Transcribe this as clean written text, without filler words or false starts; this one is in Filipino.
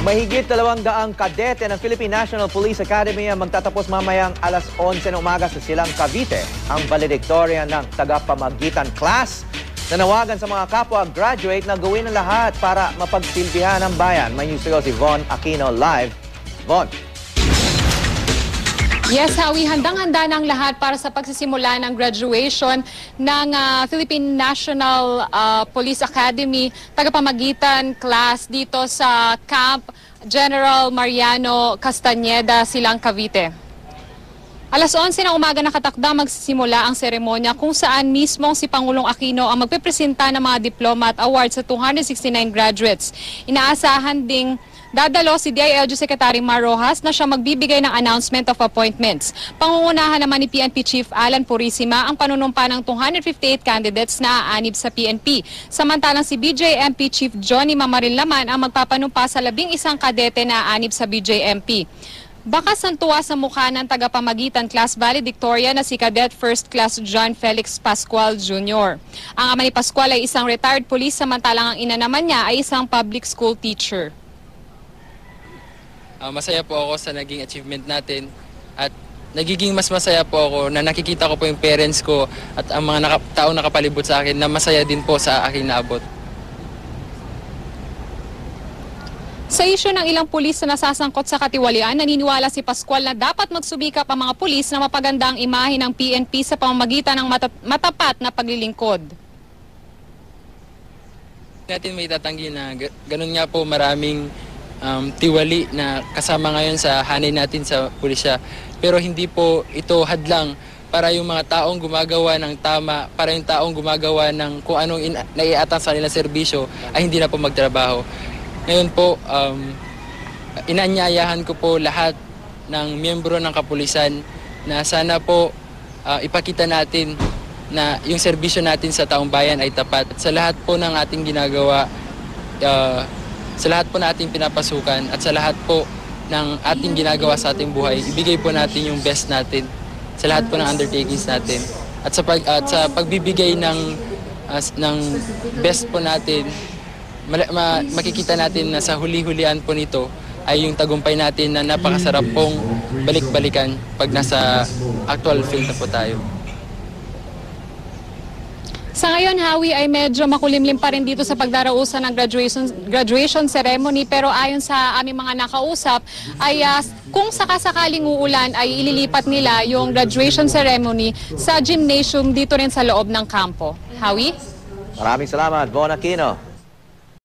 Mahigit 200 kadete ng Philippine National Police Academy ang magtatapos mamayang alas 11 ng umaga sa Silang, Cavite. Ang valedictorian ng tagapamagitan class nanawagan sa mga kapwa graduate na gawin ang lahat para mapagsilbihan ang bayan. May news to go si Von Aquino live. Von. Yes, Howie, handang-handa ng lahat para sa pagsisimula ng graduation ng Philippine National Police Academy tagapamagitan class dito sa Camp General Mariano Castañeda, Silang, Cavite. Alas 11 ng umaga nakatakda magsisimula ang seremonya kung saan mismong si Pangulong Aquino ang magpipresenta ng mga diploma at awards sa 269 graduates. Inaasahan ding dadalo si DILG Secretary Mar Rojas na siya magbibigay ng announcement of appointments. Pangungunahan naman ni PNP Chief Alan Purisima ang panunumpa ng 258 candidates na aanib sa PNP. Samantalang si BJMP Chief Johnny Mamarinlaman ang magpapanumpa sa 11 kadete na aanib sa BJMP. Bakas ang tuwa sa mukha ng tagapamagitan class valedictorian na si Cadet First Class John Felix Pascual Jr. Ang ama ni Pascual ay isang retired police samantalang ang ina naman niya ay isang public school teacher. Masaya po ako sa naging achievement natin at nagiging mas masaya po ako na nakikita ko po yung parents ko at ang mga taong nakapalibot sa akin na masaya din po sa aking naabot. Sa isyu ng ilang pulis na nasasangkot sa katiwalian, naniniwala si Pascual na dapat magsubikap ang mga pulis na mapaganda ang imahe ng PNP sa pamamagitan ng matapat na paglilingkod. Natin may tatanggi na ganun nga po maraming tiwali na kasama ngayon sa hanay natin sa pulisya. Pero hindi po ito hadlang para yung mga taong gumagawa ng tama, para yung taong gumagawa ng kung anong naiatang sa kanilang serbisyo ay hindi na po magtrabaho. Ngayon po, inaanyayahan ko po lahat ng miyembro ng kapulisan na sana po ipakita natin na yung serbisyo natin sa taong bayan ay tapat. Sa lahat po ng ating ginagawa, sa lahat po na ating pinapasukan at sa lahat po ng ating ginagawa sa ating buhay, ibigay po natin yung best natin sa lahat po ng undertakings natin. At sa pagbibigay ng best po natin, makikita natin na sa huli-hulian po nito ay yung tagumpay natin na napakasarap pong balik-balikan pag nasa actual field na po tayo. Sa ngayon, Howie, ay medyo makulimlim pa rin dito sa pagdarausan ng graduation ceremony. Pero ayon sa aming mga nakausap, ay kung sakasakaling uulan, ay ililipat nila yung graduation ceremony sa gymnasium dito rin sa loob ng kampo. Howie? Maraming salamat, Von Aquino.